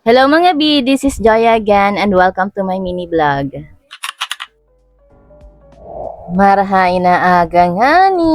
Hello mga B, this is Joya again and welcome to my mini vlog. Marahay na aga nga ni.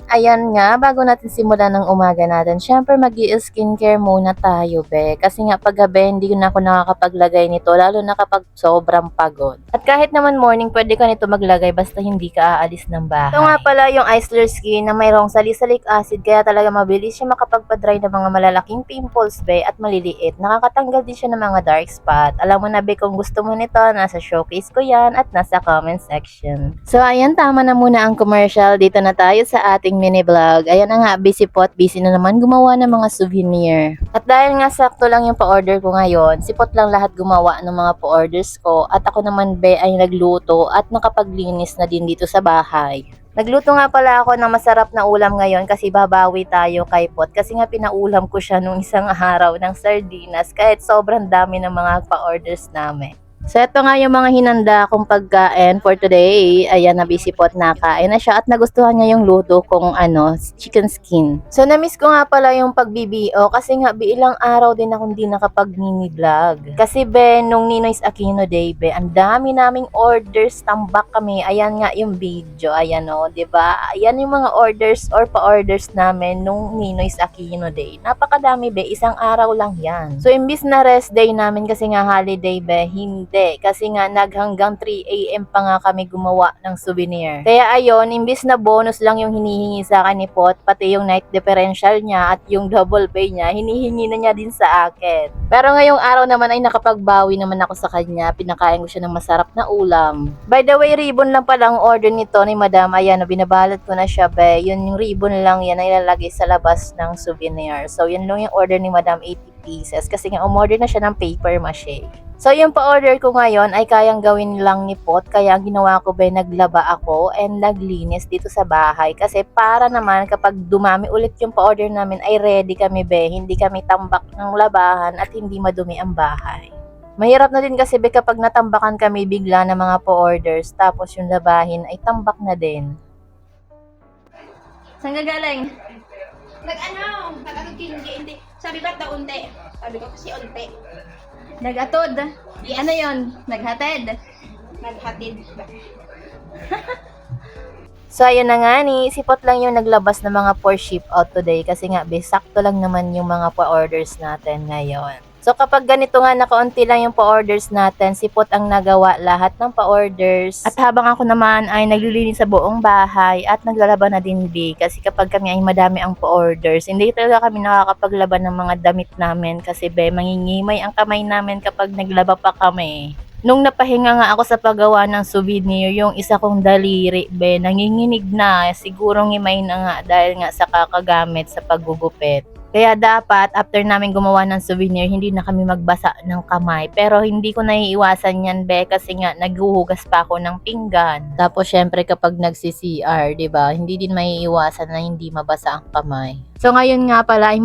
Ayan nga, bago natin simulan ng umaga natin, syempre mag-i-skincare muna tayo, be. Kasi nga paggabi, hindi na ako nakakapaglagay nito, lalo na kapag sobrang pagod. At kahit naman morning, pwede ka nito maglagay basta hindi ka aalis ng bahay. Ito nga pala yung Isler Skin na mayroong salicylic acid, kaya talaga mabilis siya makapagpa-dry ng mga malalaking pimples, be, at maliliit. Nakakatanggal din siya ng mga dark spot. Alam mo na, be, kung gusto mo nito, nasa showcase ko yan at nasa comment section. So, ayan, tama na muna ang commercial. Dito na tayo sa ating mini vlog. Ayan na nga, busy pot, busy na naman gumawa ng mga souvenir. At dahil nga sakto lang yung pa-order ko ngayon, si Pot lang lahat gumawa ng mga pa-orders ko. At ako naman, be, ay nagluto at nakapaglinis na din dito sa bahay. Nagluto nga pala ako ng masarap na ulam ngayon kasi babawi tayo kay Pot. Kasi nga pinaulam ko siya nung isang araw ng sardinas kahit sobrang dami ng mga pa-orders namin. So, ito nga yung mga hinanda kong pagkain for today. Ayan, na busy pot na kain na siya at nagustuhan niya yung luto kong chicken skin. So, na-miss ko nga pala yung pag-BBO kasi nga ilang araw din akong hindi nakapag-mini vlog. Kasi be, nung Ninoy's Aquino Day, be, ang dami naming orders, tambak kami. Ayan nga yung video, ayan o, diba? Ayan yung mga orders or pa-orders namin nung Ninoy's Aquino Day. Napakadami be, isang araw lang yan. So, imbis na rest day namin kasi nga holiday be, hindi. Kasi nga naghanggang 3 AM pa nga kami gumawa ng souvenir. Kaya ayon, imbis na bonus lang yung hinihingi sa akin ni Pot, pati yung night differential niya at yung double pay niya, hinihingi na niya din sa akin. Pero ngayong araw naman ay nakapagbawi naman ako sa kanya, pinakain ko siya ng masarap na ulam. By the way, ribbon lang pala ang order nito ni Madam. Ayan, binabalot ko na siya, be. Yun yung ribbon lang yan ay ilalagay sa labas ng souvenir. So, yun lang yung order ni Madam, 80 pieces. Kasi nga umorder na siya ng paper mache. So, yung pa-order ko ngayon ay kayang gawin lang ni Pot. Kaya ang ginawa ko ba, naglaba ako and naglinis dito sa bahay. Kasi para naman kapag dumami ulit yung pa-order namin ay ready kami be. Hindi kami tambak ng labahan at hindi madumi ang bahay. Mahirap na din kasi be kapag natambakan kami bigla ng mga pa-orders tapos yung labahin ay tambak na din. Saan ka galing? Nag-atod hindi. Sabi ba't daw unti? Sabi ko kasi unti. Nag-atod? Yes. Ano yon? Naghatid? Naghatid. So, ayun na nga ni, si Pot lang yung naglabas ng mga for ship out today kasi nga, sakto lang naman yung mga pa-orders natin ngayon. So, kapag ganito nga nakaunti lang yung pa-orders natin, si Pot ang nagawa lahat ng pa-orders. At habang ako naman ay naglilinis sa buong bahay at naglalaba na din B. Kasi kapag kami ay madami ang pa-orders, hindi talaga kami nakakapaglaban ng mga damit namin kasi be, mangingimay ang kamay namin kapag naglaba pa kami. Nung napahinga nga ako sa paggawa ng souvenir, yung isa kong daliri, be, nanginginig na. Siguro ngimay na nga dahil nga sa kakagamit sa paggugupit. Kaya dapat, after namin gumawa ng souvenir, hindi na kami magbasa ng kamay. Pero hindi ko naiiwasan yan, be, kasi nga naghuhugas pa ako ng pinggan. Tapos, syempre, kapag nagsi-CR, diba, hindi din maiiwasan na hindi mabasa ang kamay. So, ngayon nga pala ay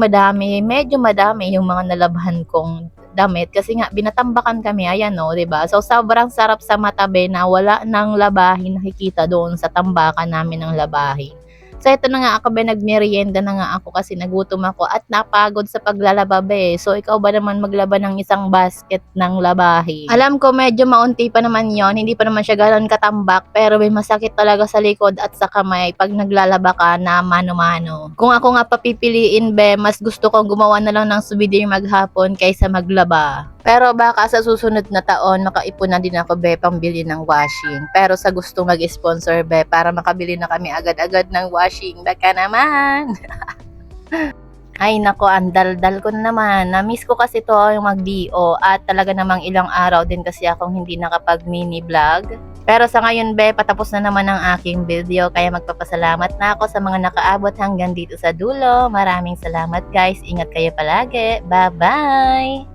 medyo madami yung mga nalabhan kong damit kasi nga binatambakan kami, ayan o, 'di ba? So sobrang sarap sa mata be na wala nang labahin nakikita doon sa tambakan namin ng labahin. So ito na nga ako be, nagmerienda na nga ako kasi nagutom ako at napagod sa paglalaba be. So ikaw ba naman maglaba ng isang basket ng labahin? Alam ko medyo maunti pa naman yon, hindi pa naman siya gano'n katambak pero may masakit talaga sa likod at sa kamay pag naglalaba ka na mano-mano. Kung ako nga papipiliin be, mas gusto kong gumawa na lang ng souvenir maghapon kaysa maglaba. Pero baka sa susunod na taon, makaipon na din ako be pambili ng washing. Pero sa gustong mag-sponsor be, para makabili na kami agad-agad ng washing, baka naman. Ay nako, ang dal-dal ko na naman. Na-miss ko kasi to yung mag-DO at talaga namang ilang araw din kasi akong hindi nakapag mini vlog. Pero sa ngayon be, patapos na naman ang aking video kaya magpapasalamat na ako sa mga nakaabot hanggang dito sa dulo. Maraming salamat guys. Ingat kayo palagi. Bye-bye!